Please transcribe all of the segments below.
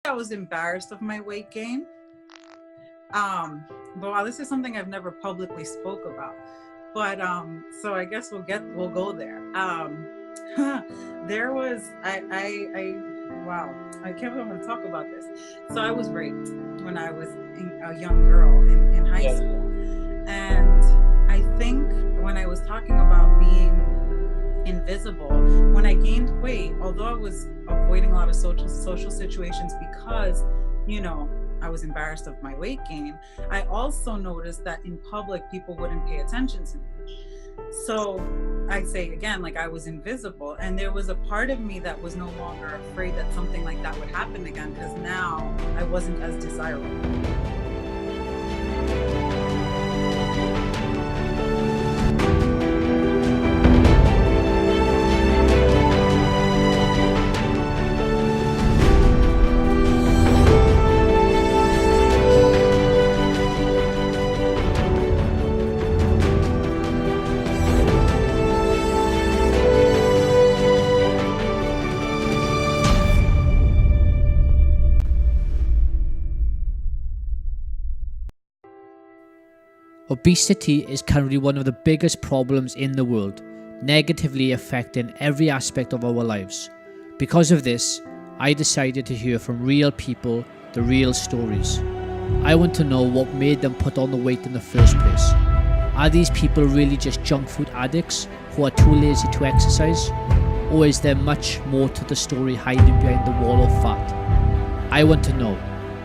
I was embarrassed of my weight gain. But this is something I've never publicly spoke about. But so I guess we'll go there. There was wow, I can't believe I'm going to talk about this. So I was raped when I was a young girl in high school, and I think when I was talking about being invisible, when I gained weight, although I was avoiding a lot of social situations because, you know, I was embarrassed of my weight gain, I also noticed that in public people wouldn't pay attention to me. So I say again, like, I was invisible, and there was a part of me that was no longer afraid that something like that would happen again, because now I wasn't as desirable. Obesity is currently one of the biggest problems in the world, negatively affecting every aspect of our lives. Because of this, I decided to hear from real people, the real stories. I want to know what made them put on the weight in the first place. Are these people really just junk food addicts who are too lazy to exercise? Or is there much more to the story hiding behind the wall of fat? I want to know,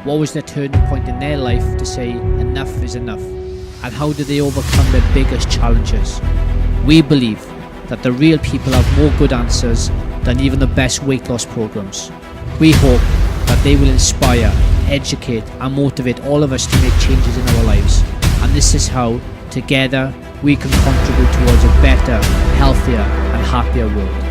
what was their turning point in their life to say enough is enough? And how do they overcome their biggest challenges? We believe that the real people have more good answers than even the best weight loss programs. We hope that they will inspire, educate and motivate all of us to make changes in our lives. And this is how, together, we can contribute towards a better, healthier and happier world.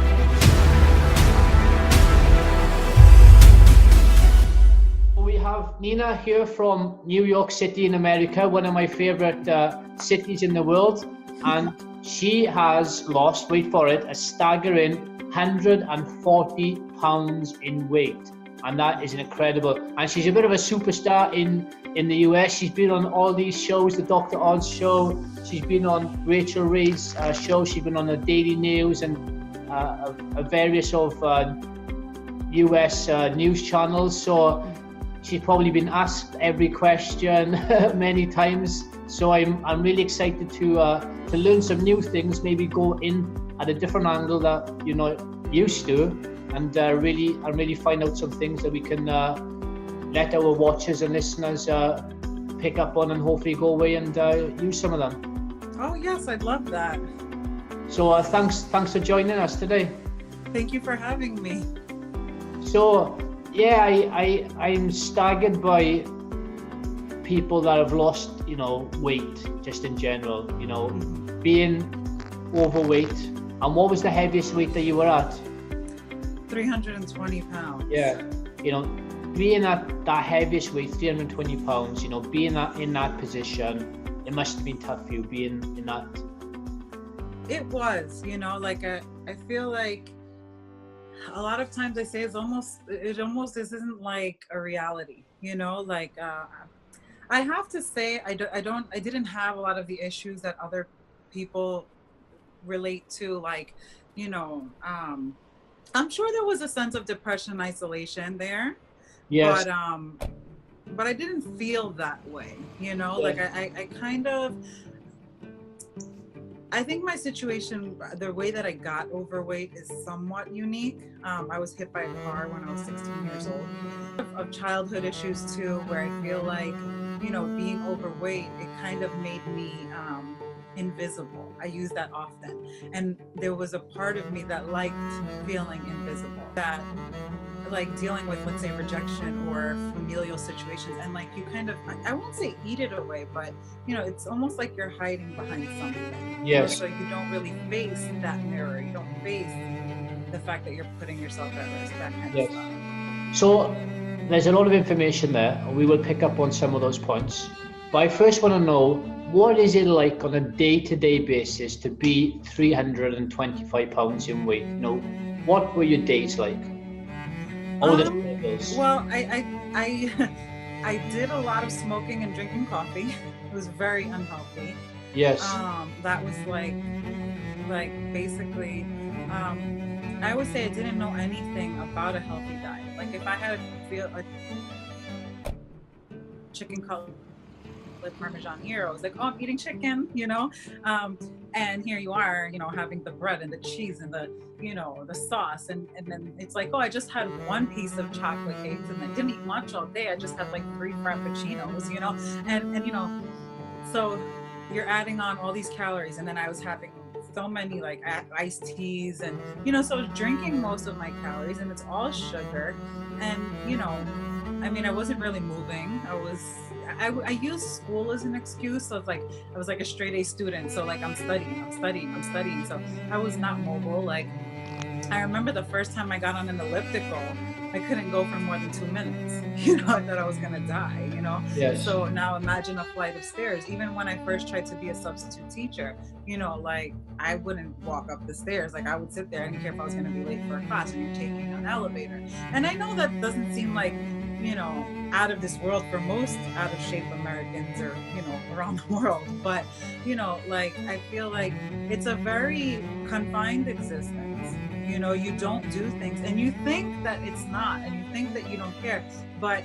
We have Nina here from New York City in America, one of my favorite cities in the world, and she has lost, wait for it, a staggering 140 pounds in weight, and that is incredible. And she's a bit of a superstar in the US. She's been on all these shows, the Dr. Oz show, she's been on Rachael Ray's show, she's been on the Daily News and various of US news channels. So she's probably been asked every question many times. So I'm really excited to learn some new things, maybe go in at a different angle that you're not used to, and really find out some things that we can let our watchers and listeners pick up on and hopefully go away and use some of them. Oh yes, I'd love that. So thanks for joining us today. Thank you for having me. So yeah, I'm staggered by people that have lost, you know, weight just in general, you know, being overweight. And what was the heaviest weight that you were at? 320 pounds. Yeah, you know, being at that heaviest weight, 320 pounds, you know, being in that position, it must have been tough for you being in that. It was, you know, like I feel like a lot of times I say it almost this isn't like a reality, you know, like I have to say I didn't have a lot of the issues that other people relate to, like, you know, I'm sure there was a sense of depression and isolation there. Yes. But I didn't feel that way, you know, like I kind of, I think my situation, the way that I got overweight is somewhat unique. I was hit by a car when I was 16 years old. Of childhood issues too, where I feel like, you know, being overweight, it kind of made me invisible. I use that often. And there was a part of me that liked feeling invisible, that like dealing with, let's say, rejection or familial situations, and like you kind of, I won't say eat it away, but you know, it's almost like you're hiding behind something. Yes. So you don't really face that mirror. You don't face the fact that you're putting yourself at risk, that kind of stuff. So there's a lot of information there, and we will pick up on some of those points. But I first want to know, what is it like on a day-to-day basis to be 325 pounds in weight? You know, what were your days like? vegetables? Well, I did a lot of smoking and drinking coffee. It was very unhealthy. Yes. That was like basically, I would say I didn't know anything about a healthy diet. Like if I had a chicken cutlet with Parmesan here, I was like, oh, I'm eating chicken, you know? And here you are, you know, having the bread and the cheese and the, you know, the sauce. And then it's like, oh, I just had one piece of chocolate cakes and I didn't eat lunch all day. I just had like 3 frappuccinos, you know? And you know, so you're adding on all these calories. And then I was having so many like iced teas and, you know, so I was drinking most of my calories and it's all sugar. And, you know, I mean, I wasn't really moving. I used school as an excuse. So it's like, I was like a straight A student. So like, I'm studying. So I was not mobile. Like, I remember the first time I got on an elliptical, I couldn't go for more than 2 minutes. You know, I thought I was gonna die, you know? Yes. So now imagine a flight of stairs. Even when I first tried to be a substitute teacher, you know, like I wouldn't walk up the stairs. Like I would sit there. I didn't care if I was gonna be late for a class and you're taking an elevator. And I know that doesn't seem like, you know, out of this world for most out of shape Americans or, you know, around the world. But, you know, like, I feel like it's a very confined existence. You know, you don't do things and you think that it's not, and you think that you don't care, but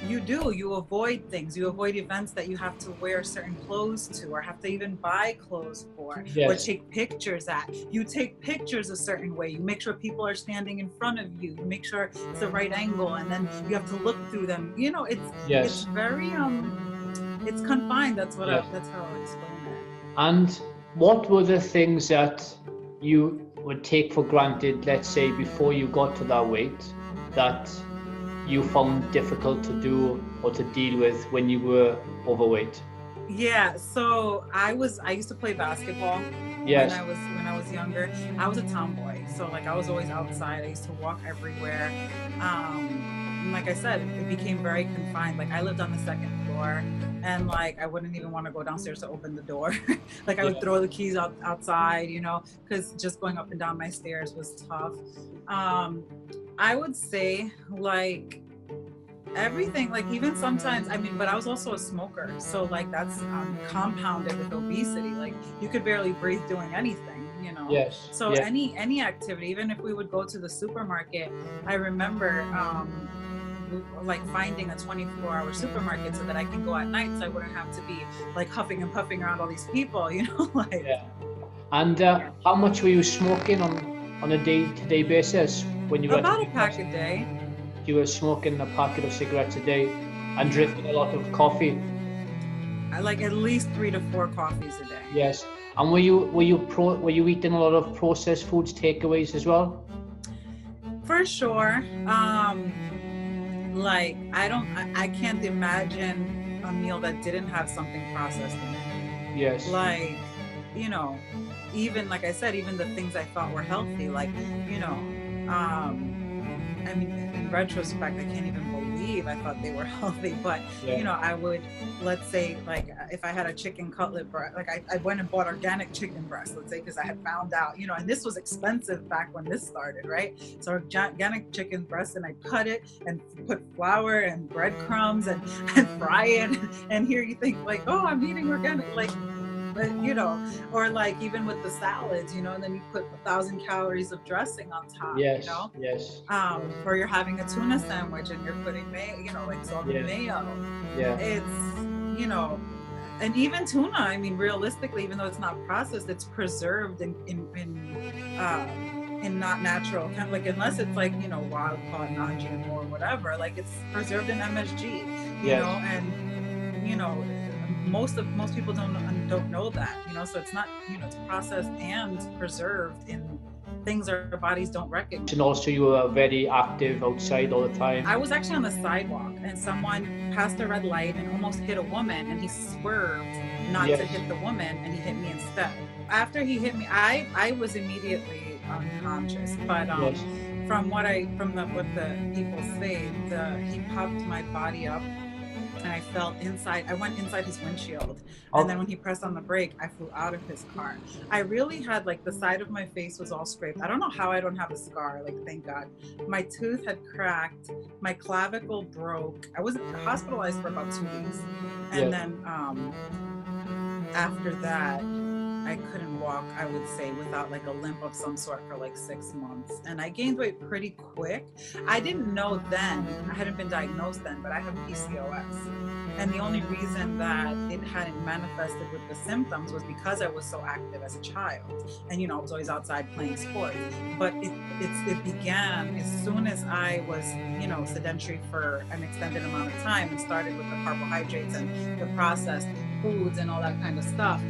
you do. You avoid things. You avoid events that you have to wear certain clothes to or have to even buy clothes for. Yes. Or take pictures at. You take pictures a certain way. You make sure people are standing in front of you. You make sure it's the right angle and then you have to look through them. You know, it's very, it's confined. That's what that's how I'll explain it. And what were the things that you would take for granted, let's say, before you got to that weight, that you found difficult to do or to deal with when you were overweight? Yeah, so I used to play basketball. Yes. When I was younger. I was a tomboy, so like I was always outside. I used to walk everywhere. And like I said, it became very confined. Like I lived on the 2nd floor, and like I wouldn't even want to go downstairs to open the door. Like I would throw the keys outside, you know, because just going up and down my stairs was tough. I would say like everything, like even sometimes, I mean, but I was also a smoker, so like that's compounded with obesity. Like you could barely breathe doing anything, you know. Yes. So any activity, even if we would go to the supermarket, I remember like finding a 24-hour supermarket so that I can go at night, so I wouldn't have to be like huffing and puffing around all these people, you know. Like. Yeah. And how much were you smoking on a day-to-day basis when you were about a pack a day? You were smoking a packet of cigarettes a day and drinking a lot of coffee. I like at least 3 to 4 coffees a day. Yes. And were you eating a lot of processed foods, takeaways as well? For sure. Like I can't imagine a meal that didn't have something processed in it. Yes. Like, you know, even like I said, even the things I thought were healthy, like, you know, I mean, in retrospect, I can't even believe I thought they were healthy, but you know, I would, let's say, like if I had a chicken cutlet breast, like I went and bought organic chicken breast, let's say, because I had found out, you know, and this was expensive back when this started, right? So organic chicken breast, and I cut it and put flour and breadcrumbs and fry it. And here you think like, oh, I'm eating organic, like, you know, or like even with the salads, you know, and then you put 1,000 calories of dressing on top, yes, you know? Yes. Or you're having a tuna sandwich and you're putting mayo, you know, like salted mayo. Yeah. It's, you know, and even tuna, I mean, realistically, even though it's not processed, it's preserved in not natural, kind of like, unless it's like, you know, wild caught, non-GMO or whatever, like it's preserved in MSG, you know, and, you know, most people don't know that, you know, so it's not, you know, it's processed and preserved in things our bodies don't recognize. And also you were very active outside all the time. I was actually on the sidewalk and someone passed a red light and almost hit a woman, and he swerved not to hit the woman, and he hit me instead. After he hit me, I was immediately unconscious, but from what the people say, he popped my body up and I fell inside. I went inside his windshield. Oh. And then when he pressed on the brake, I flew out of his car. I really had, like, the side of my face was all scraped. I don't know how I don't have a scar, like, thank God. My tooth had cracked. My clavicle broke. I was hospitalized for about 2 weeks. And then after that, I couldn't walk, I would say, without like a limp of some sort for like 6 months. And I gained weight pretty quick. I didn't know then, I hadn't been diagnosed then, but I have PCOS. And the only reason that it hadn't manifested with the symptoms was because I was so active as a child. And, you know, I was always outside playing sports. But it began as soon as I was, you know, sedentary for an extended amount of time and started with the carbohydrates and the processed foods and all that kind of stuff.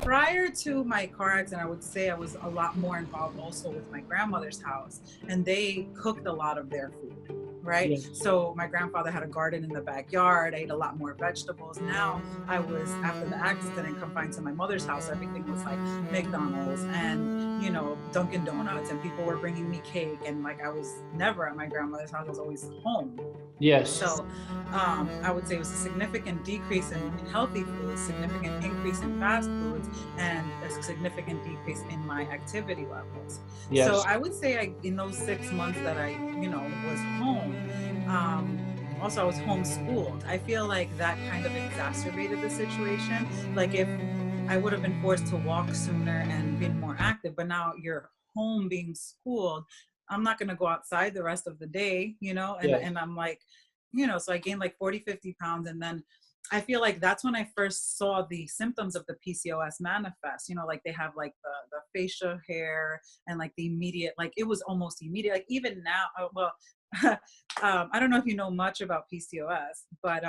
Prior to my car accident, I would say I was a lot more involved also with my grandmother's house, and they cooked a lot of their food. Right. Yes. So my grandfather had a garden in the backyard. I ate a lot more vegetables. Now I was, after the accident, confined to my mother's house. Everything was like McDonald's and, you know, Dunkin' Donuts, and people were bringing me cake. And like, I was never at my grandmother's house. I was always home. Yes. So I would say it was a significant decrease in healthy foods, significant increase in fast foods, and a significant decrease in my activity levels. Yes. So I would say in those 6 months that I, you know, was home, also I was homeschooled. I feel like that kind of exacerbated the situation. Like if I would have been forced to walk sooner and been more active, but now you're home being schooled, I'm not going to go outside the rest of the day, you know, and I'm like, you know, so I gained like 40, 50 pounds. And then I feel like that's when I first saw the symptoms of the PCOS manifest, you know, like they have like the facial hair and like the immediate, like it was almost immediate. Like even now, well, I don't know if you know much about PCOS, but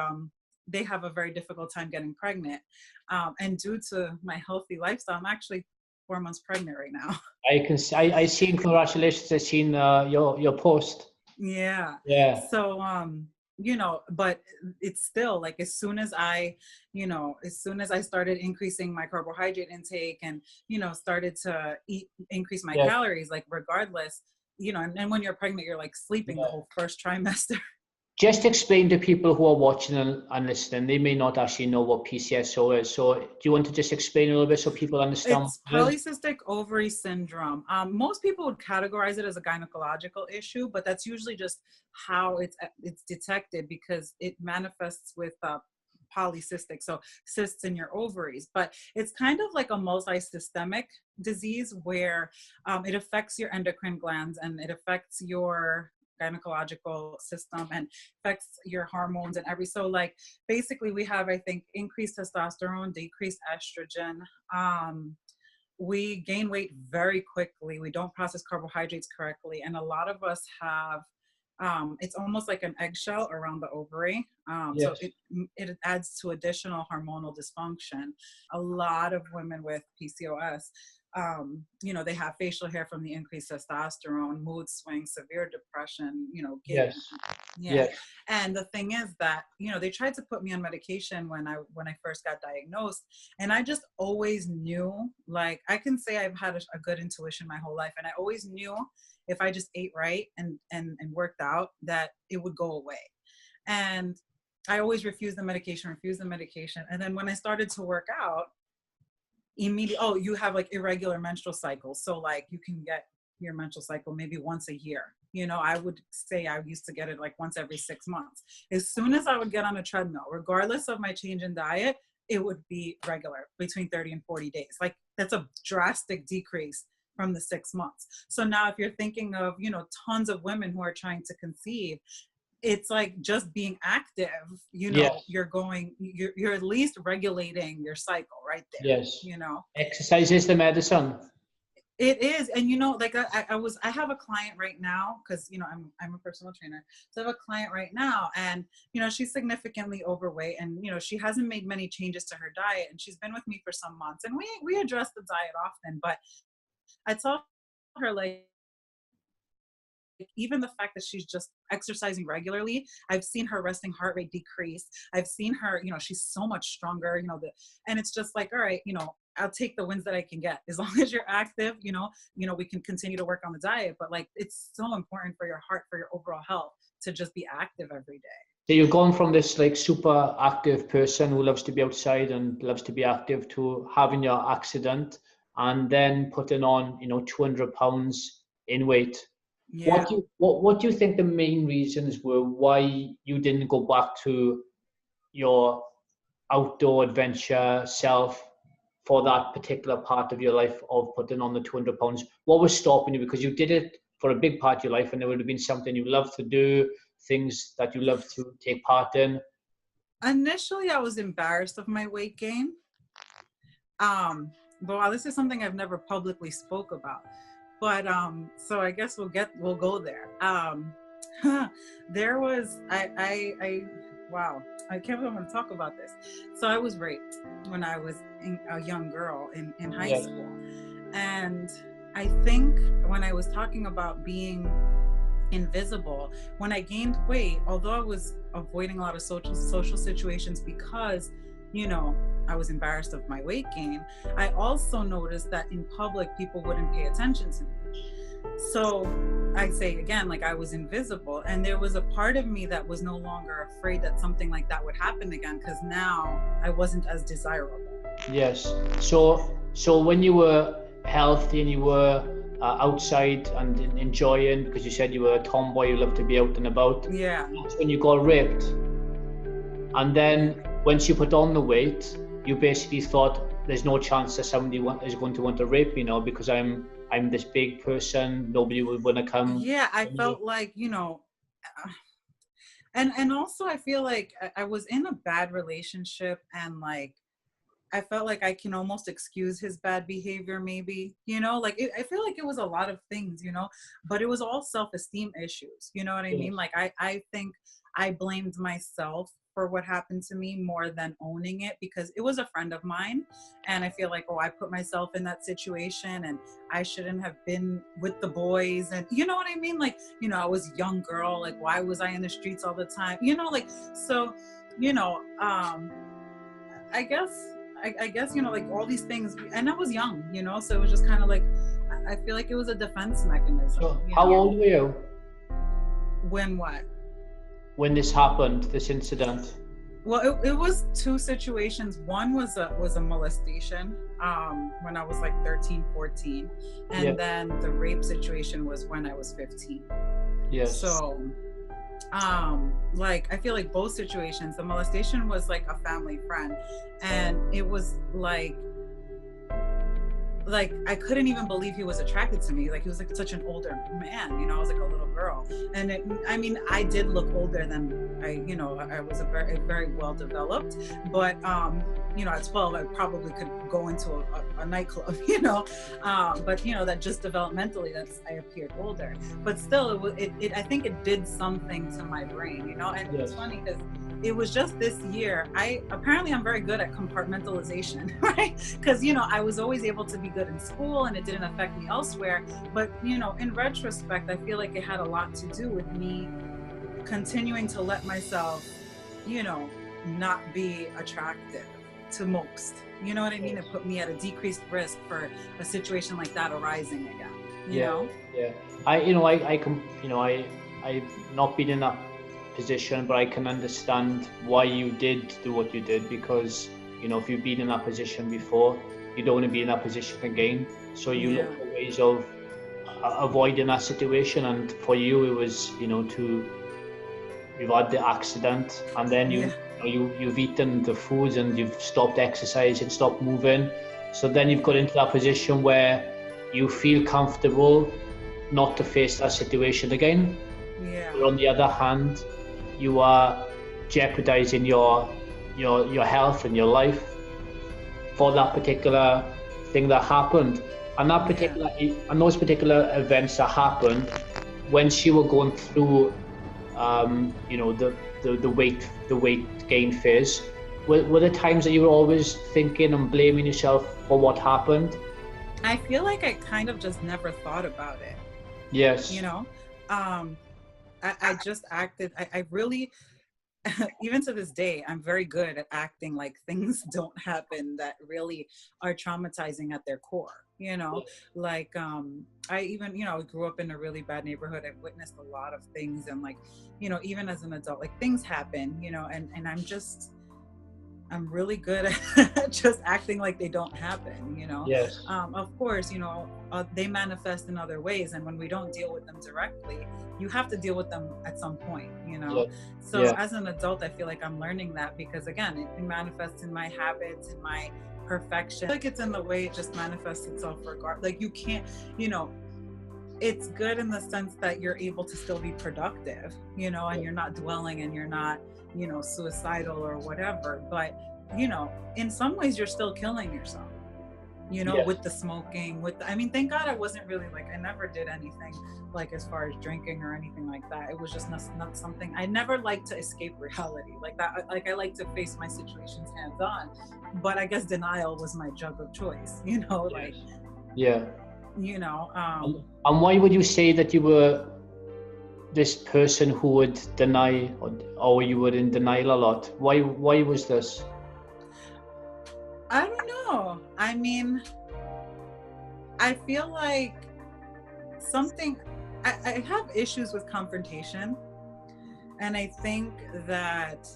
they have a very difficult time getting pregnant. And due to my healthy lifestyle, I'm actually 4 months pregnant right now. I seen, congratulations, I seen your post. Yeah. So you know, but it's still like as soon as I started increasing my carbohydrate intake and, you know, started to increase my calories, like regardless, you know, and when you're pregnant, you're like sleeping the whole first trimester. Just explain to people who are watching and listening, they may not actually know what PCSO is. So do you want to just explain a little bit so people understand? It's Polycystic Ovary Syndrome. Most people would categorize it as a gynecological issue, but that's usually just how it's detected because it manifests with polycystic, so cysts in your ovaries. But it's kind of like a multi-systemic disease where it affects your endocrine glands and it affects your gynecological system and affects your hormones and so like basically we have, I think, increased testosterone, decreased estrogen. We gain weight very quickly. We don't process carbohydrates correctly, and a lot of us have it's almost like an eggshell around the ovary. So it adds to additional hormonal dysfunction. A lot of women with PCOS, you know, they have facial hair from the increased testosterone, mood swings, severe depression, you know. And the thing is that, you know, they tried to put me on medication when I first got diagnosed, and I just always knew, like, I can say I've had a good intuition my whole life, and I always knew if I just ate right and worked out that it would go away. And I always refused the medication. And then when I started to work out, immediately, you have like irregular menstrual cycles. So like you can get your menstrual cycle maybe once a year. You know, I would say I used to get it like once every 6 months. As soon as I would get on a treadmill, regardless of my change in diet, it would be regular between 30 and 40 days. Like that's a drastic decrease from the 6 months. So now if you're thinking of, you know, tons of women who are trying to conceive, it's like just being active, you know, you're at least regulating your cycle right there. Yes. You know, exercise is the medicine. It is. And, you know, like I have a client right now, cause you know, I'm a personal trainer. So I have a client right now and, you know, she's significantly overweight and, you know, she hasn't made many changes to her diet and she's been with me for some months and we address the diet often, but I tell her, like, even the fact that she's just exercising regularly, I've seen her resting heart rate decrease. I've seen her, you know, she's so much stronger, you know, and it's just like, all right, you know, I'll take the wins that I can get as long as you're active, you know, we can continue to work on the diet, but like, it's so important for your heart, for your overall health to just be active every day. So you've gone from this like super active person who loves to be outside and loves to be active to having your accident and then putting on, 200 pounds in weight. Yeah. What do you think the main reasons were why you didn't go back to your outdoor adventure self for that particular part of your life of putting on the 200 pounds? What was stopping you? Because you did it for a big part of your life and it would have been something you love to do, things that you love to take part in. Initially, I was embarrassed of my weight gain. But this is something I've never publicly spoke about. But so I guess we'll go there. There was wow, I can't believe I'm going to talk about this. So I was raped when I was a young girl in high school. And I think when I was talking about being invisible, when I gained weight, although I was avoiding a lot of social situations because, I was embarrassed of my weight gain, I also noticed that in public, people wouldn't pay attention to me. So I say again, like I was invisible, and there was a part of me that was no longer afraid that something like that would happen again, because now I wasn't as desirable. Yes. So when you were healthy and you were outside and enjoying, because you said you were a tomboy, you loved to be out and about. Yeah. That's when you got raped. And then once you put on the weight, you basically thought there's no chance that somebody is going to want to rape me now because I'm this big person, nobody would want to come. Yeah, I felt like, and also I feel like I was in a bad relationship, and like I felt like I can almost excuse his bad behavior, maybe, I feel like it was a lot of things, but it was all self-esteem issues. You know what I mean? Like, I think I blamed myself for what happened to me more than owning it, because it was a friend of mine. And I feel like, I put myself in that situation and I shouldn't have been with the boys. And you know what I mean? Like, I was a young girl. Like, why was I in the streets all the time? So, I guess, like all these things, and I was young, so it was just kind of like, I feel like it was a defense mechanism. So how old were you? When what? When this happened, this incident? Well, it was two situations. One was a molestation when I was like 13, 14. And then the rape situation was when I was 15. Yes. So like I feel like both situations, the molestation was like a family friend, and it was like I couldn't even believe he was attracted to me. Like, he was like such an older man, I was like a little girl. And I did look older than I was a very well developed, but at 12 I probably could go into a nightclub, but that just developmentally I appeared older. But still, I think it did something to my brain, and it's funny because it was just this year. I'm very good at compartmentalization, right? Because, I was always able to be good in school and it didn't affect me elsewhere. But, in retrospect, I feel like it had a lot to do with me continuing to let myself, not be attractive to most. You know what I mean? It put me at a decreased risk for a situation like that arising again. You know? Yeah. I've not been in that position, but I can understand why you did do what you did, because if you've been in that position before, you don't want to be in that position again. So you look for ways of avoiding that situation. And for you, it was you've had the accident, and then you've eaten the foods and you've stopped exercising, stopped moving. So then you've got into that position where you feel comfortable not to face that situation again. But on the other hand, you are jeopardizing your health and your life for that particular thing that happened. And those particular events that happened, when you were going through the weight gain phase, were there times that you were always thinking and blaming yourself for what happened? I feel like I kind of just never thought about it. Yes. I just acted. I really, even to this day, I'm very good at acting like things don't happen that really are traumatizing at their core, you know. Like I even, you know, grew up in a really bad neighborhood. I've witnessed a lot of things, and like, you know, even as an adult, like things happen, you know, and I'm really good at just acting like they don't happen, you know. Yes. Of course, you know, they manifest in other ways, and when we don't deal with them directly, you have to deal with them at some point, you know. So as an adult, I feel like I'm learning that, because again, it manifests in my habits, in my perfection. Like it's in the way it just manifests itself like you can't, you know, it's good in the sense that you're able to still be productive, you know, and you're not dwelling, and you're not, you know, suicidal or whatever. But, you know, in some ways you're still killing yourself, you know, with the smoking, I mean, thank God I wasn't really like, I never did anything like as far as drinking or anything like that. It was just not something, I never liked to escape reality like that. Like I like to face my situations hands on, but I guess denial was my drug of choice, you know, like, you know. And why would you say that you were this person who would deny, or you were in denial a lot? Why was this? I don't know. I mean, I feel like I have issues with confrontation. And I think that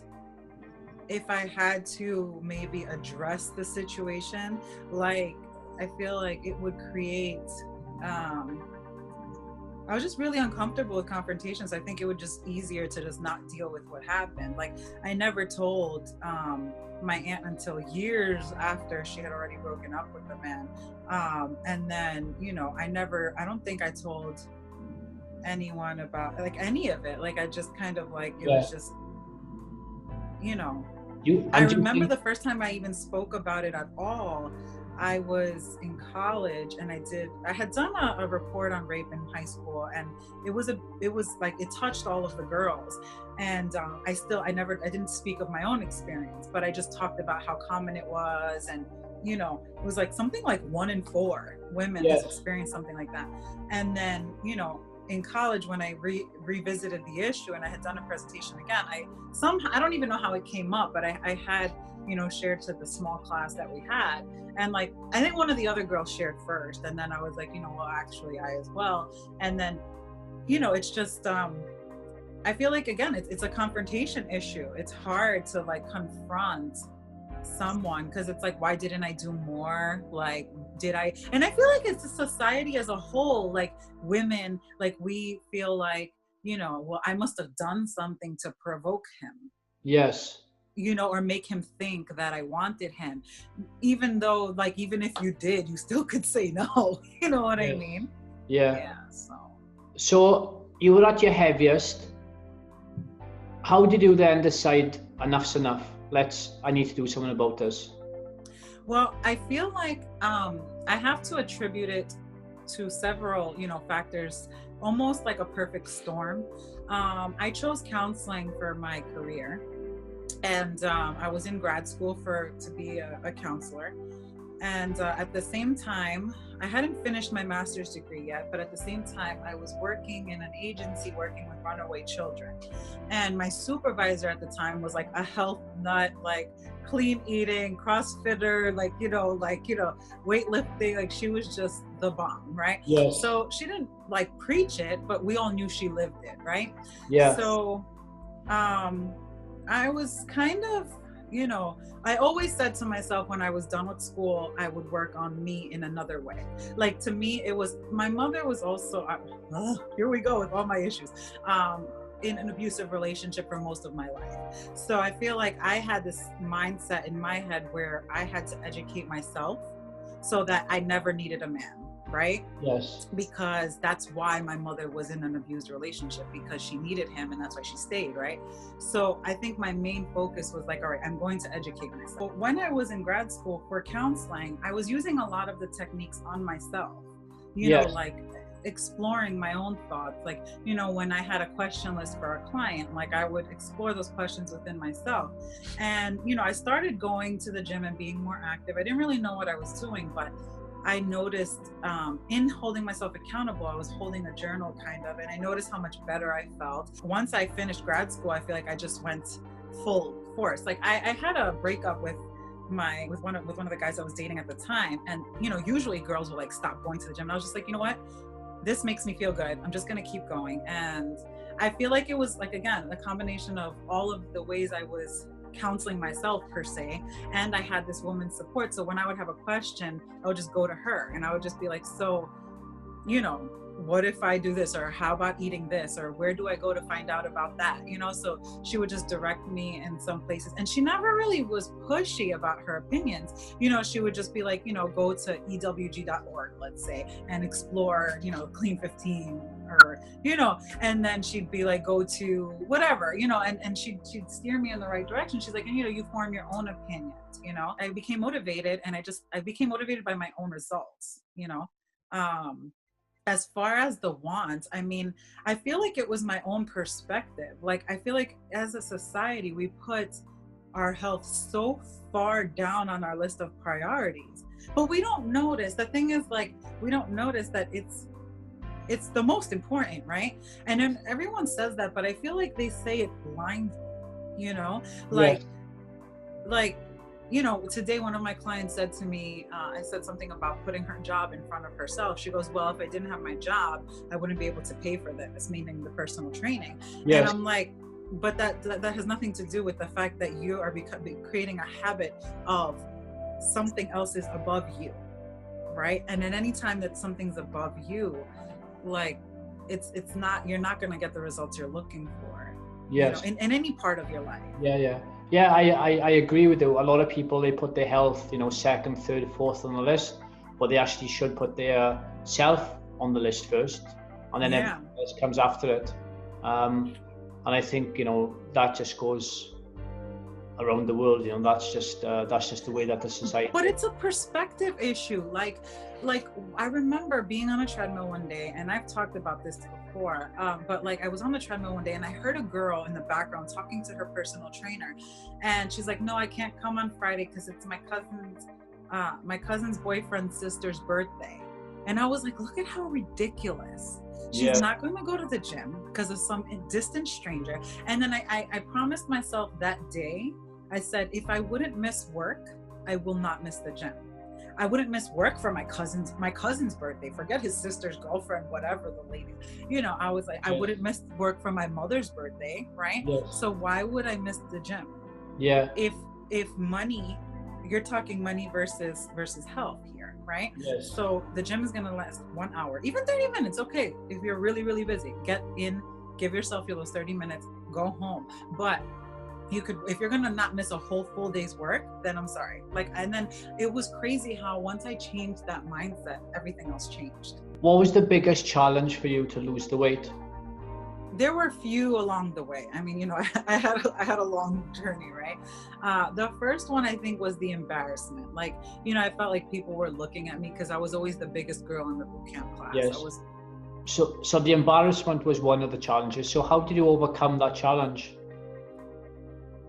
if I had to maybe address the situation, like, I feel like it would create, I was just really uncomfortable with confrontations. I think it would just easier to just not deal with what happened. Like I never told my aunt until years after she had already broken up with the man. And then, you know, I don't think I told anyone about like any of it. Like I just kind of like, it was just, you know, I remember the first time I even spoke about it at all, I was in college, and I had done a report on rape in high school, and it was like, it touched all of the girls. And I didn't speak of my own experience, but I just talked about how common it was. And, you know, it was like something like 1 in 4 women has experienced something like that. And then, you know, in college, when I revisited the issue and I had done a presentation again, I don't even know how it came up, but I had, you know, shared to the small class that we had. And like, I think one of the other girls shared first. And then I was like, you know, well, actually I as well. And then, you know, it's just, I feel like, again, it's a confrontation issue. It's hard to like confront someone, because it's like, why didn't I do more? Like, and I feel like it's a society as a whole, like women, like we feel like, you know, well, I must have done something to provoke him. Yes. You know, or make him think that I wanted him, even though, like, even if you did, you still could say no. You know what I mean? Yeah. So you were at your heaviest. How did you then decide enough's enough? I need to do something about this? Well, I feel like I have to attribute it to several, you know, factors, almost like a perfect storm. I chose counseling for my career. And I was in grad school to be a counselor. And at the same time, I hadn't finished my master's degree yet, but at the same time, I was working in an agency working with runaway children. And my supervisor at the time was like a health nut, like clean eating, CrossFitter, like, you know, weightlifting. Like she was just the bomb, right? Yes. So she didn't like preach it, but we all knew she lived it, right? Yeah. So I was kind of, you know, I always said to myself when I was done with school, I would work on me in another way. Like to me, my mother was also, here we go with all my issues, in an abusive relationship for most of my life. So I feel like I had this mindset in my head where I had to educate myself so that I never needed a man. Right? Yes. Because that's why my mother was in an abused relationship, because she needed him and that's why she stayed, right? So I think my main focus was like, all right, I'm going to educate myself. When I was in grad school for counseling, I was using a lot of the techniques on myself, you know, like exploring my own thoughts. Like, you know, when I had a question list for a client, like I would explore those questions within myself. And, you know, I started going to the gym and being more active. I didn't really know what I was doing, but I noticed in holding myself accountable, I was holding a journal kind of, and I noticed how much better I felt. Once I finished grad school, I feel like I just went full force. Like I had a breakup with one of the guys I was dating at the time, and you know, usually girls will like stop going to the gym, and I was just like, you know what, this makes me feel good, I'm just gonna keep going. And I feel like it was like, again, a combination of all of the ways I was counseling myself per se, and I had this woman's support. So when I would have a question, I would just go to her and I would just be like, so, you know, what if I do this, or how about eating this, or where do I go to find out about that, you know? So she would just direct me in some places, and she never really was pushy about her opinions. You know, she would just be like, you know, go to ewg.org, let's say, and explore, you know, Clean 15, or, you know, and then she'd be like, go to whatever, you know, and she'd steer me in the right direction. She's like, and you know, you form your own opinions, you know. I became motivated, and I became motivated by my own results, you know. As far as the wants, I mean, I feel like it was my own perspective. Like, I feel like as a society, we put our health so far down on our list of priorities, but we don't notice. The thing is, like, we don't notice that it's the most important, right? And then everyone says that, but I feel like they say it blindly, you know, like, you know, today one of my clients said to me, I said something about putting her job in front of herself. She goes, well, if I didn't have my job, I wouldn't be able to pay for this, meaning the personal training. Yes. And I'm like, but that has nothing to do with the fact that you are creating a habit of something else is above you, right? And at any time that something's above you, like, it's not, you're not going to get the results you're looking for. Yes. You know, in any part of your life. Yeah, I agree with you. A lot of people, they put their health, you know, second, third, fourth on the list, but they actually should put their self on the list first, and then everything else comes after it. And I think, you know, that just goes around the world, you know. That's just the way that the society. But it's a perspective issue. Like I remember being on a treadmill one day, and I've talked about this before, but like, I was on the treadmill one day and I heard a girl in the background talking to her personal trainer, and she's like, no, I can't come on Friday because it's my cousin's boyfriend's sister's birthday. And I was like, look at how ridiculous. She's not going to go to the gym because of some distant stranger. And then I promised myself that day, I said, if I wouldn't miss work, I will not miss the gym. I wouldn't miss work for my cousin's birthday. Forget his sister's girlfriend, whatever the lady. You know, I was like, I wouldn't miss work for my mother's birthday, right? Yes. So why would I miss the gym? Yeah. If money, you're talking money versus health here, right? Yes. So the gym is gonna last 1 hour, even 30 minutes. Okay, if you're really, really busy, get in, give yourself those 30 minutes, go home. But you could, if you're gonna not miss a whole full day's work, then I'm sorry. Like, and then it was crazy how once I changed that mindset, everything else changed. What was the biggest challenge for you to lose the weight? There were a few along the way. I mean, you know, I had a long journey, right? The first one, I think, was the embarrassment. Like, you know, I felt like people were looking at me because I was always the biggest girl in the boot camp class. Yes. So the embarrassment was one of the challenges. So how did you overcome that challenge?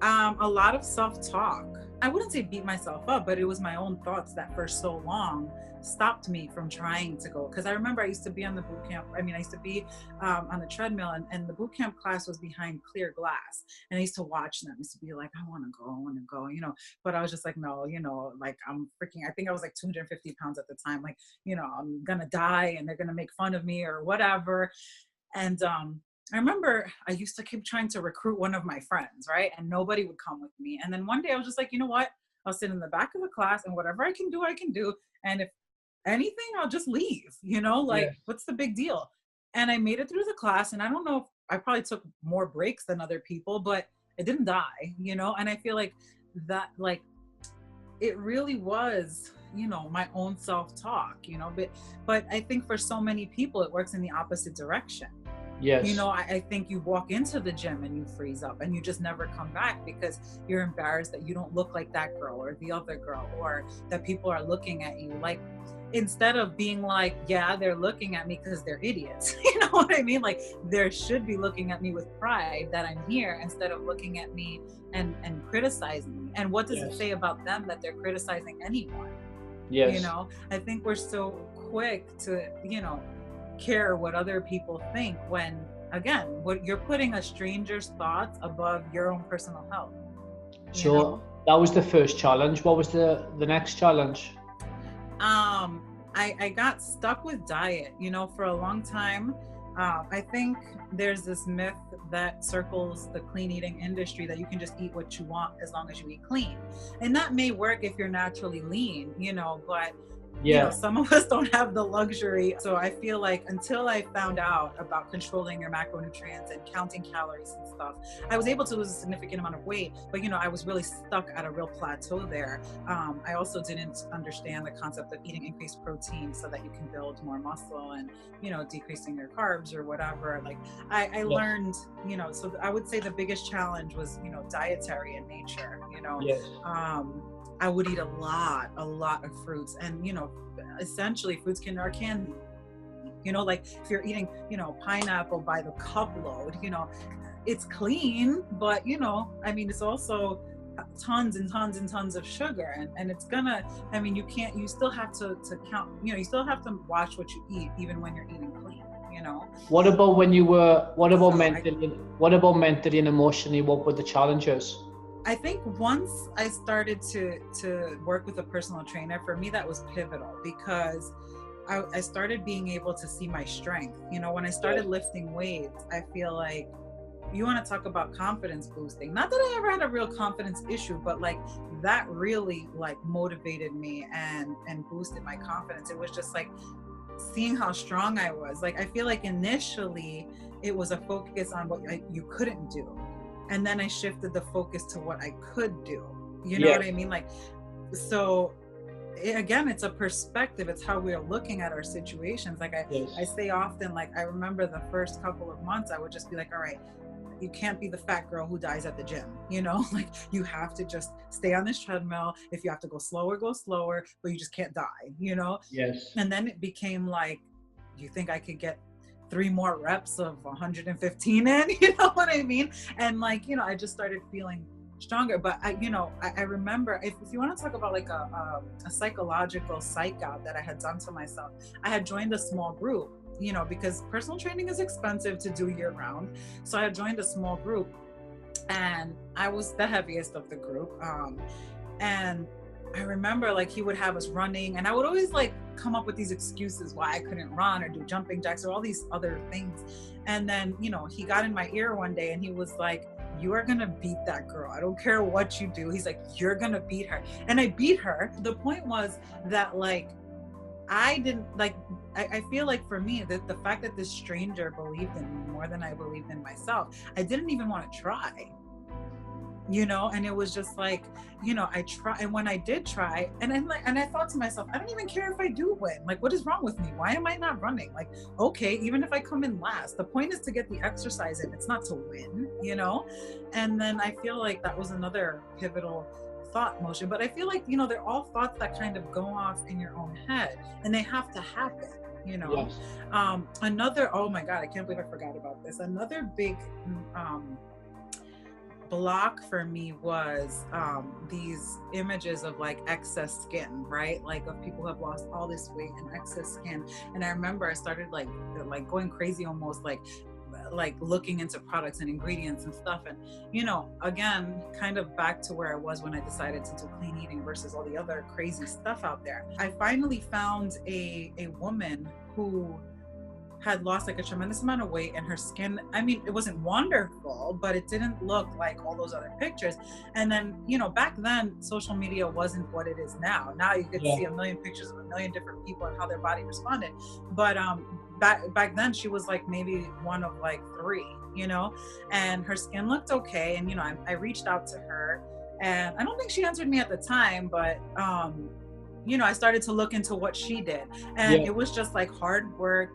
A lot of self-talk. I wouldn't say beat myself up, but it was my own thoughts that for so long stopped me from trying to go. Because I remember I used to be on the boot camp. I used to be on the treadmill, and the boot camp class was behind clear glass. And I used to watch them. I used to be like, I want to go, you know. But I was just like, no, you know, like, I think I was like 250 pounds at the time. Like, you know, I'm going to die and they're going to make fun of me or whatever. And I remember I used to keep trying to recruit one of my friends, right? And nobody would come with me. And then one day I was just like, you know what? I'll sit in the back of the class, and whatever I can do, I can do. And if anything, I'll just leave, you know, like, what's the big deal? And I made it through the class. And I don't know if I probably took more breaks than other people, but I didn't die, you know? And I feel like that, like, it really was, you know, my own self-talk, you know, but I think for so many people, it works in the opposite direction. Yes. You know, I think you walk into the gym and you freeze up and you just never come back because you're embarrassed that you don't look like that girl or the other girl, or that people are looking at you. Like, instead of being like, yeah, they're looking at me because they're idiots. You know what I mean? Like, they should be looking at me with pride that I'm here, instead of looking at me and criticizing me. And what does it say about them that they're criticizing anyone? Yes. You know, I think we're so quick to, you know, care what other people think when again, what you're putting a stranger's thoughts above your own personal health. So that was the first challenge. What was the next challenge? I got stuck with diet, for a long time. I think there's this myth that circles the clean eating industry that you can just eat what you want as long as you eat clean. And that may work if you're naturally lean, but some of us don't have the luxury. So I feel like until I found out about controlling your macronutrients and counting calories and stuff, I was able to lose a significant amount of weight, but I was really stuck at a real plateau there. I also didn't understand the concept of eating increased protein so that you can build more muscle and, decreasing your carbs or whatever. Like I learned, so I would say the biggest challenge was, dietary in nature, I would eat a lot of fruits, and essentially fruits are candy. Like if you're eating, pineapple by the cup load, it's clean, but it's also tons and tons and tons of sugar, and it's gonna, you still have to count, you still have to watch what you eat even when you're eating clean. What about mentally and emotionally? What were the challenges? I think once I started to work with a personal trainer, for me that was pivotal, because I started being able to see my strength. When I started lifting weights, I feel like, you want to talk about confidence boosting. Not that I ever had a real confidence issue, but like that really motivated me and boosted my confidence. It was just like seeing how strong I was. Like I feel like initially it was a focus on what you couldn't do. And then I shifted the focus to what I could do. You know what I mean? So again, it's a perspective. It's how we're looking at our situations. Like I say often, I remember the first couple of months, I would just be like, all right, you can't be the fat girl who dies at the gym. You have to just stay on this treadmill. If you have to go slower, but you just can't die, Yes. And then it became like, you think I could get 3 more reps of 115 in, you know what I mean? And I just started feeling stronger. But I remember, if you want to talk about a psychological psych out that I had done to myself, I had joined a small group, because personal training is expensive to do year round. So I had joined a small group, and I was the heaviest of the group. And I remember he would have us running, and I would always come up with these excuses why I couldn't run or do jumping jacks or all these other things. And then, he got in my ear one day and he was like, you are gonna beat that girl. I don't care what you do. He's like, you're gonna beat her. And I beat her. The point was that I didn't I feel like for me that the fact that this stranger believed in me more than I believed in myself, I didn't even want to try. And it was just I try, and when I did try, and I thought to myself, I don't even care if I do win. What is wrong with me? Why am I not running? Okay, even if I come in last, the point is to get the exercise in. It's not to win, And then I feel like that was another pivotal thought motion. But I feel like, they're all thoughts that kind of go off in your own head, and they have to happen. Yes. Another, oh my God, I can't believe I forgot about this. Another big, block for me was these images of excess skin, right? Of people who have lost all this weight and excess skin. And I remember I started going crazy, almost looking into products and ingredients and stuff. And again, kind of back to where I was when I decided to do clean eating versus all the other crazy stuff out there. I finally found a woman who had lost a tremendous amount of weight, and her skin, it wasn't wonderful, but it didn't look like all those other pictures. And then, back then social media wasn't what it is now. Now you could see a million pictures of a million different people and how their body responded. But back then she was maybe one of 3, and her skin looked okay. And, I reached out to her, and I don't think she answered me at the time, but, I started to look into what she did, and it was just hard work,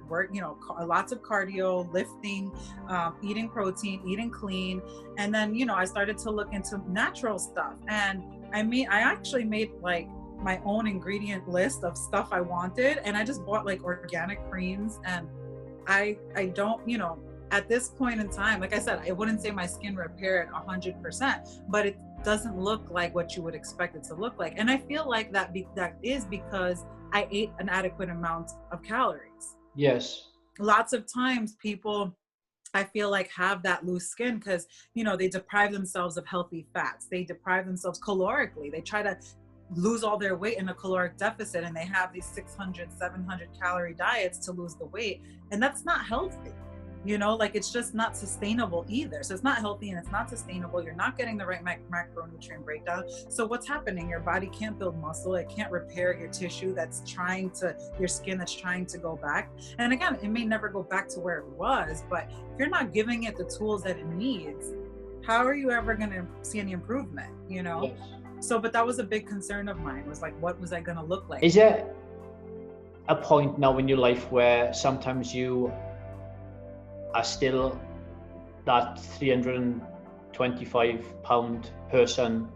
lots of cardio, lifting, eating protein, eating clean. And then, I started to look into natural stuff. And I actually made my own ingredient list of stuff I wanted. And I just bought organic creams, and I don't, at this point in time, like I said, I wouldn't say my skin repaired 100%, but it doesn't look like what you would expect it to look like. And I feel like that is because I ate an adequate amount of calories. Yes. Lots of times people, I feel like have that loose skin because, they deprive themselves of healthy fats. They deprive themselves calorically. They try to lose all their weight in a caloric deficit, and they have these 600, 700 calorie diets to lose the weight. And that's not healthy. It's just not sustainable either. So it's not healthy and it's not sustainable. You're not getting the right macronutrient breakdown. So what's happening? Your body can't build muscle. It can't repair your tissue your skin that's trying to go back. And again, it may never go back to where it was, but if you're not giving it the tools that it needs, how are you ever going to see any improvement, Yes. So, but that was a big concern of mine, was like, what was I going to look like? Is there a point now in your life where sometimes you are still that 325-pound person?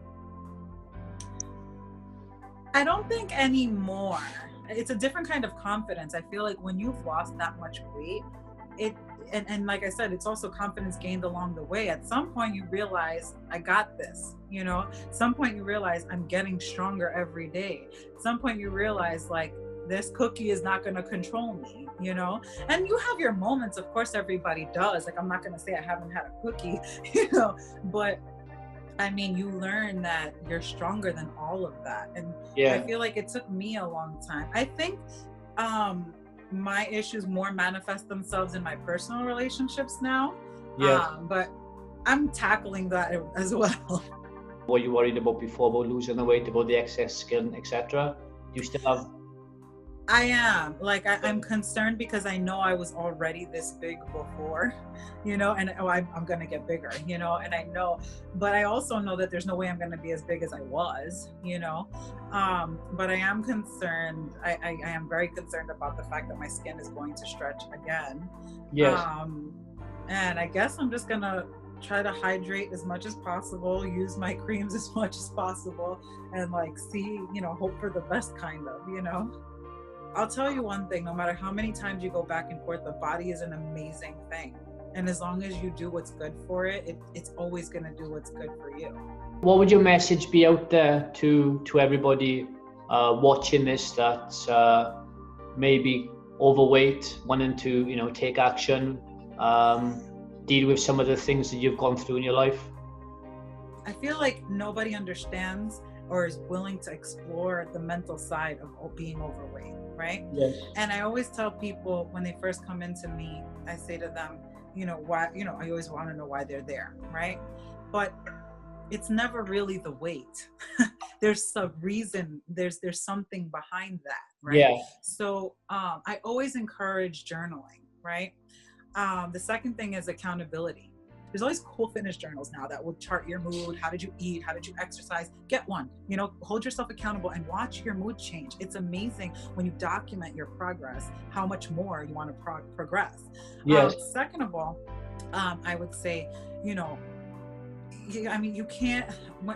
I don't think anymore. It's a different kind of confidence. I feel like when you've lost that much weight, and like I said, it's also confidence gained along the way. At some point you realize, I got this, At some point you realize, I'm getting stronger every day. At some point you realize, like, this cookie is not going to control me, and you have your moments. Of course, everybody does. Like, I'm not going to say I haven't had a cookie, but I mean, you learn that you're stronger than all of that. And I feel like it took me a long time. I think my issues more manifest themselves in my personal relationships now. But I'm tackling that as well. What you worried about before, about losing the weight, about the excess skin, etc.? Do you still have? I am. Like, I'm concerned because I know I was already this big before, and I'm going to get bigger, and I know, but I also know that there's no way I'm going to be as big as I was, but I am concerned. I am very concerned about the fact that my skin is going to stretch again. Yes. And I guess I'm just going to try to hydrate as much as possible, use my creams as much as possible, and see, hope for the best kind of, I'll tell you one thing, no matter how many times you go back and forth, the body is an amazing thing. And as long as you do what's good for it, it's always going to do what's good for you. What would your message be out there to everybody watching this that's maybe overweight, wanting to, take action, deal with some of the things that you've gone through in your life? I feel like nobody understands or is willing to explore the mental side of being overweight, right? Yes. And I always tell people when they first come into me, I say to them, why, I always want to know why they're there, right? But it's never really the weight. There's a reason, there's something behind that, right? Yeah. So I always encourage journaling, right? The second thing is accountability. There's all these cool fitness journals now that will chart your mood. How did you eat? How did you exercise? Get one, hold yourself accountable and watch your mood change. It's amazing when you document your progress, how much more you want to progress. Yes. Second of all, I would say, you can't,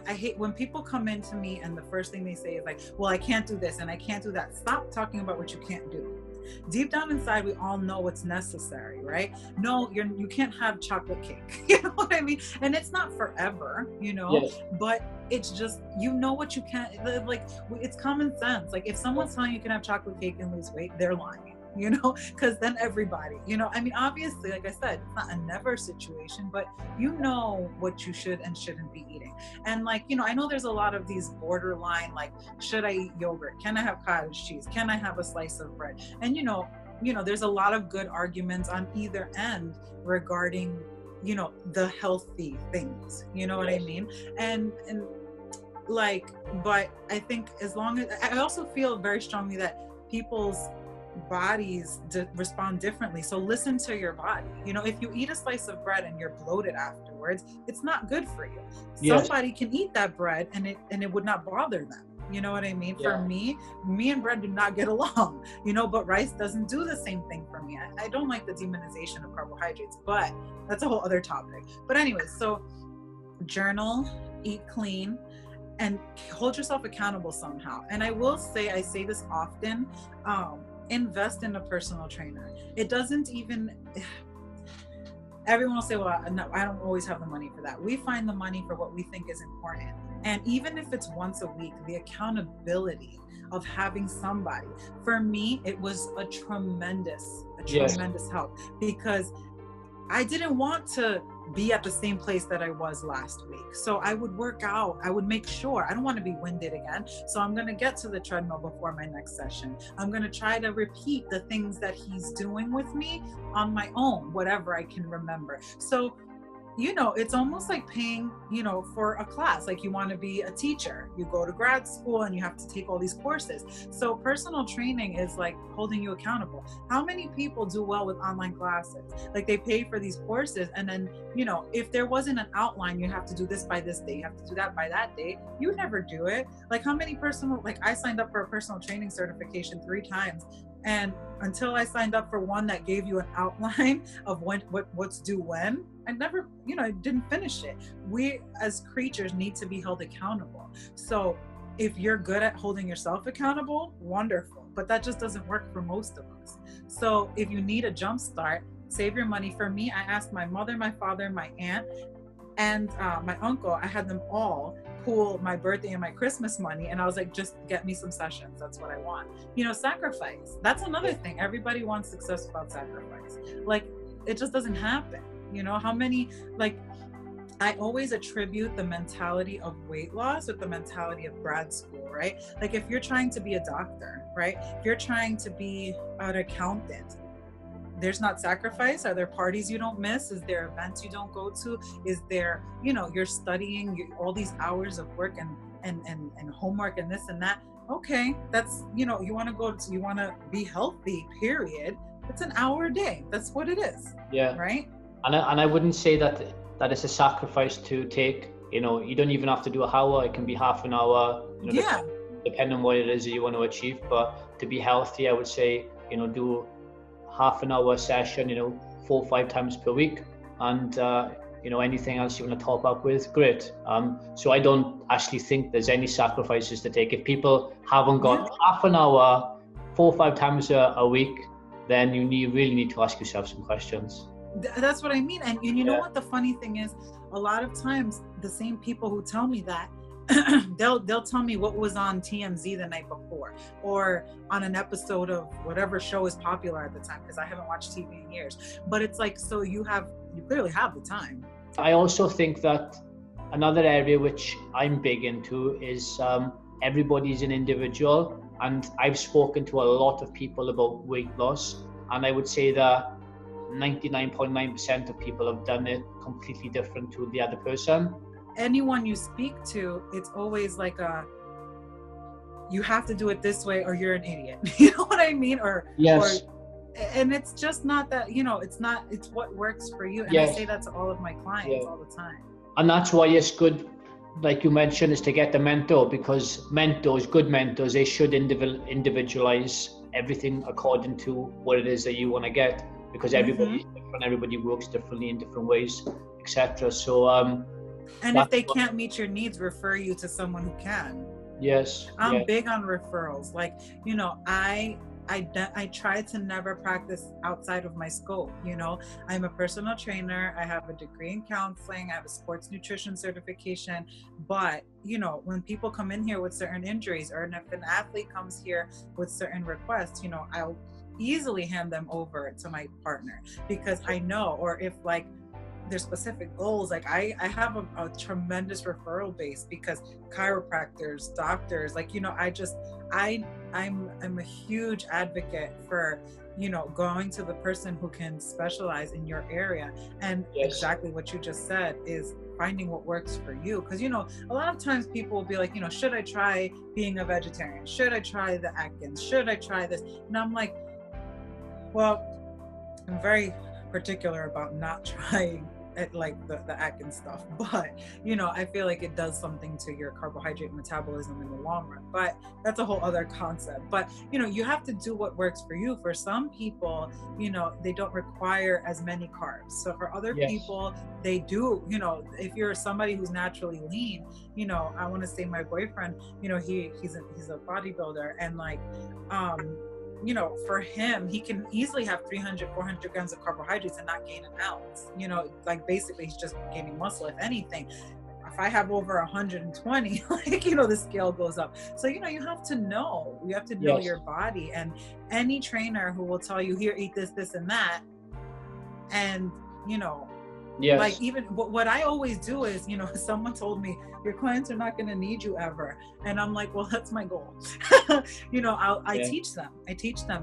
I hate when people come into me and the first thing they say is like, well, I can't do this and I can't do that. Stop talking about what you can't do. Deep down inside, we all know what's necessary, right? No, you can't have chocolate cake. You know what I mean? And it's not forever, Yes. but it's just, what you can't, like, it's common sense. Like, if someone's telling you can have chocolate cake and lose weight, they're lying. Because then everybody, obviously, like I said, it's not a never situation, but what you should and shouldn't be eating. And I know there's a lot of these borderline, like, should I eat yogurt? Can I have cottage cheese? Can I have a slice of bread? And, there's a lot of good arguments on either end regarding, the healthy things, what I mean? And but I think as long as, I also feel very strongly that people's bodies respond differently. So listen to your body. If you eat a slice of bread and you're bloated afterwards, it's not good for you. Yes. Somebody can eat that bread and it would not bother them. You know what I mean? Yeah. For me and bread do not get along, but rice doesn't do the same thing for me. I don't like the demonization of carbohydrates, but that's a whole other topic. But anyways, so journal, eat clean, and hold yourself accountable somehow. And I will say, I say this often, invest in a personal trainer. It doesn't even, everyone will say, well, no, I don't always have the money for that. We find the money for what we think is important. And even if it's once a week, the accountability of having somebody, for me, it was a tremendous help, because I didn't want to be at the same place that I was last week. So I would work out. I would make sure I don't want to be winded again. So I'm going to get to the treadmill before my next session. I'm going to try to repeat the things that he's doing with me on my own, whatever I can remember. So, you know, it's almost like paying, you know, for a class. Like you want to be a teacher, you go to grad school and you have to take all these courses. So personal training is like holding you accountable. How many people do well with online classes? Like they pay for these courses, and then, you know, if there wasn't an outline, you have to do this by this day, you have to do that by that day, you would never do it. Like how many I signed up for a personal training certification 3 times. And until I signed up for one that gave you an outline of what's due when, I never, you know, I didn't finish it. We as creatures need to be held accountable. So if you're good at holding yourself accountable, wonderful. But that just doesn't work for most of us. So if you need a jump start, save your money. For me, I asked my mother, my father, my aunt, and my uncle. I had them all pool my birthday and my Christmas money, and I was like, just get me some sessions. That's what I want. You know, sacrifice. That's another thing. Everybody wants success without sacrifice. Like, it just doesn't happen. You know, how many, like, I always attribute the mentality of weight loss with the mentality of grad school, right? Like if you're trying to be a doctor, right? If you're trying to be an accountant, there's not sacrifice. Are there parties you don't miss? Is there events you don't go to? Is there, you know, you're studying all these hours of work and homework and this and that. Okay, that's, you know, you want to be healthy, period. It's an hour a day. That's what it is. Yeah. Right. And I wouldn't say that it's a sacrifice to take. You know, you don't even have to do an hour. It can be half an hour. You know, yeah. Depending on what it is that you want to achieve. But to be healthy, I would say, you know, do half an hour session, you know, 4 or 5 times per week, and you know, anything else you want to top up with, great. So I don't actually think there's any sacrifices to take. If people haven't got half an hour 4 or 5 times a week, then you really need to ask yourself some questions. That's what I mean. And you know what the funny thing is, a lot of times the same people who tell me that they'll tell me what was on TMZ the night before, or on an episode of whatever show is popular at the time, because I haven't watched TV in years. But it's like, so you clearly have the time. I also think that another area which I'm big into is everybody's an individual, and I've spoken to a lot of people about weight loss, and I would say that 99.9% of people have done it completely different to the other person. Anyone you speak to, it's always like you have to do it this way or you're an idiot. You know what I mean? Yes. And it's just not that, you know, it's what works for you. And I say that to all of my clients all the time. And that's why it's good, like you mentioned, is to get the mentor, because good mentors, they should individualize everything according to what it is that you want to get, because everybody's different, everybody works differently in different ways, etc. So and if they can't meet your needs, refer you to someone who can. Yes. I'm big on referrals. Like, you know, I try to never practice outside of my scope. You know, I'm a personal trainer. I have a degree in counseling. I have a sports nutrition certification. But, you know, when people come in here with certain injuries, or if an athlete comes here with certain requests, you know, I'll easily hand them over to my partner, because I know, or if like there's specific goals, like I have a tremendous referral base, because chiropractors, doctors, like, you know, I'm a huge advocate for, you know, going to the person who can specialize in your area. And exactly what you just said is finding what works for you. Because, you know, a lot of times people will be like, you know, should I try being a vegetarian? Should I try the Atkins? Should I try this? And I'm like, well, I'm very particular about not trying at like the Atkins stuff, but you know, I feel like it does something to your carbohydrate metabolism in the long run, but that's a whole other concept. But you know, you have to do what works for you. For some people, you know, they don't require as many carbs. So for other people, they do. You know, if you're somebody who's naturally lean, you know, I want to say my boyfriend, you know, he's a bodybuilder, and like you know, for him, he can easily have 300, 400 grams of carbohydrates and not gain an ounce. You know, like basically he's just gaining muscle, if anything. If I have over 120, like, you know, the scale goes up. So, you know, you have to know your body, and any trainer who will tell you, here, eat this, this, and that, and you know, Yes. like even what I always do is, you know, someone told me your clients are not going to need you ever. And I'm like, well, that's my goal. You know, I teach them.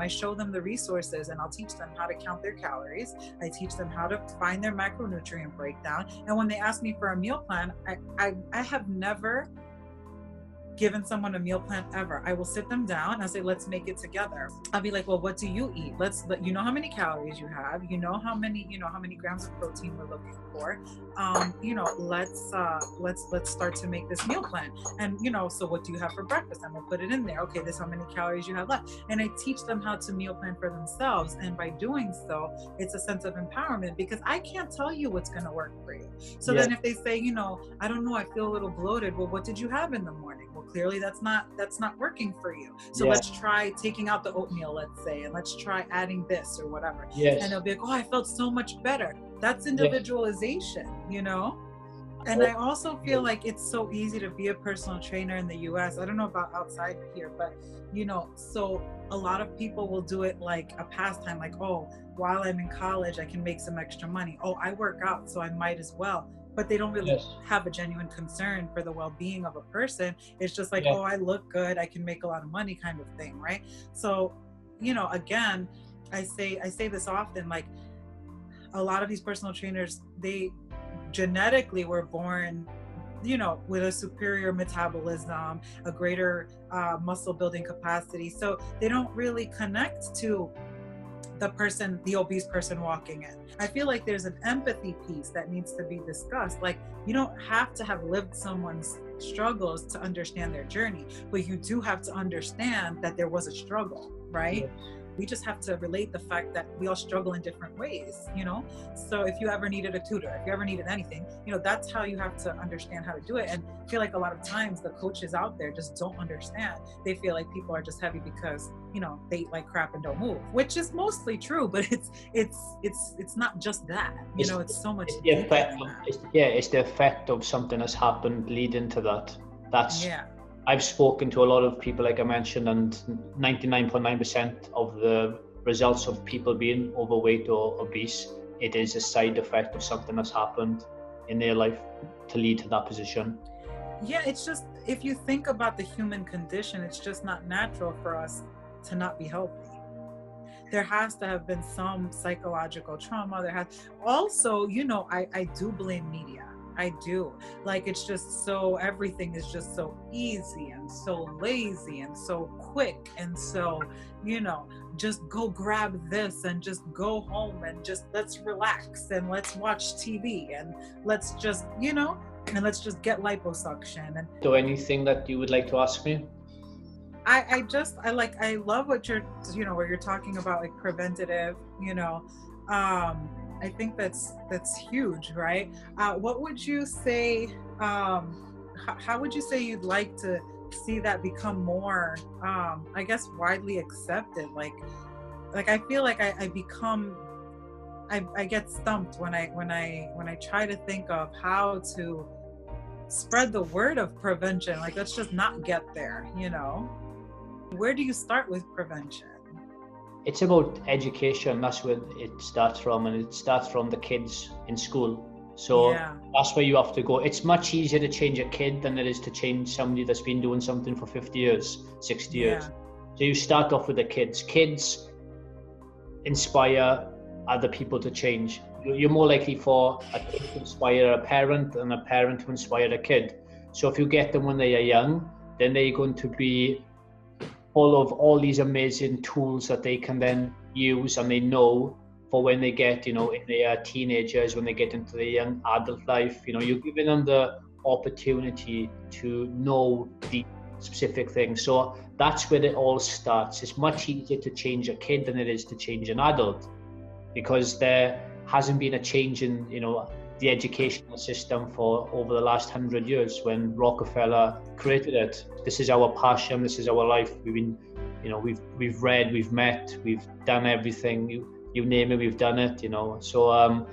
I show them the resources, and I'll teach them how to count their calories. I teach them how to find their macronutrient breakdown. And when they ask me for a meal plan, I have never given someone a meal plan ever. I will sit them down and I'll say, let's make it together. I'll be like, well, what do you eat? You know how many calories you have, you know how many grams of protein we're looking for. You know, let's start to make this meal plan. And, you know, so what do you have for breakfast? I'm gonna put it in there. Okay, this is how many calories you have left. And I teach them how to meal plan for themselves. And by doing so, it's a sense of empowerment, because I can't tell you what's gonna work for you. So then if they say, you know, I don't know, I feel a little bloated. Well, what did you have in the morning? Well, clearly that's not working for you. So let's try taking out the oatmeal, let's say, and let's try adding this or whatever. And they'll be like, oh, I felt so much better. That's individualization, you know? And I also feel like it's so easy to be a personal trainer in the US. I don't know about outside here, but, you know, so a lot of people will do it like a pastime, like, oh, while I'm in college, I can make some extra money. Oh, I work out, so I might as well. But they don't really have a genuine concern for the well-being of a person. It's just like, oh, I look good, I can make a lot of money kind of thing, right? So, you know, again, I say this often, like a lot of these personal trainers, they genetically were born, you know, with a superior metabolism, a greater muscle building capacity. So they don't really connect to the obese person walking in. I feel like there's an empathy piece that needs to be discussed. Like, you don't have to have lived someone's struggles to understand their journey, but you do have to understand that there was a struggle, right? We just have to relate the fact that we all struggle in different ways, you know? So if you ever needed a tutor, if you ever needed anything, you know, that's how you have to understand how to do it. And I feel like a lot of times the coaches out there just don't understand. They feel like people are just heavy because, you know, they eat like crap and don't move, which is mostly true, but it's not just that, you know, it's so much deeper than that. It's the effect of something that's happened leading to that. I've spoken to a lot of people, like I mentioned, and 99.9% of the results of people being overweight or obese, it is a side effect of something that's happened in their life to lead to that position. Yeah, it's just, if you think about the human condition, it's just not natural for us to not be healthy. There has to have been some psychological trauma. Also, you know, I do blame media. I do. Like, it's just so, everything is just so easy and so lazy and so quick and so, you know, just go grab this and just go home and just let's relax and let's watch TV and let's just, you know, and let's just get liposuction. And so anything that you would like to ask me? I love what where you're talking about, like, preventative, you know, I think that's huge, right? What would you say, how would you say you'd like to see that become more, I guess, widely accepted? Like I feel like I get stumped when I try to think of how to spread the word of prevention. Like, let's just not get there, you know? Where do you start with prevention? It's about education. That's where it starts from, and it starts from the kids in school. So that's where you have to go. It's much easier to change a kid than it is to change somebody that's been doing something for 50 years, 60 years. So you start off with the kids. Kids inspire other people to change. You're more likely for a kid to inspire a parent than a parent to inspire a kid. So if you get them when they are young, then they're going to be full of all these amazing tools that they can then use, and they know for when they get, you know, in their teenagers, when they get into their young adult life, you know, you're giving them the opportunity to know the specific things. So that's where it all starts. It's much easier to change a kid than it is to change an adult, because there hasn't been a change in, you know, the educational system for over the last 100 years when Rockefeller created it. This is our passion, this is our life. We've been, you know, we've read, we've met, we've done everything, you name it, we've done it, you know. So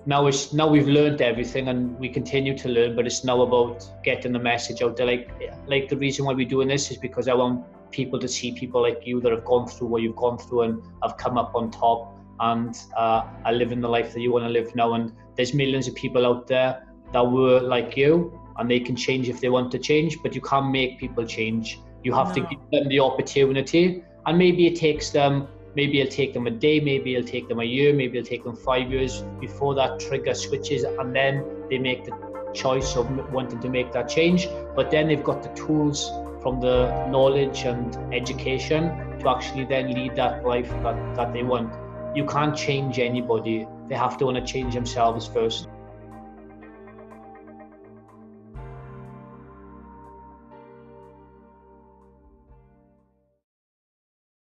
now we've learned everything, and we continue to learn, but it's now about getting the message out there. Like the reason why we're doing this is because I want people to see people like you that have gone through what you've gone through and have come up on top, and are living the life that you want to live now. And there's millions of people out there that were like you, and they can change if they want to change, but you can't make people change. You have to give them the opportunity, and maybe it'll take them a day, maybe it'll take them a year, maybe it'll take them 5 years before that trigger switches, and then they make the choice of wanting to make that change. But then they've got the tools from the knowledge and education to actually then lead that life that they want. You can't change anybody. They have to want to change themselves first.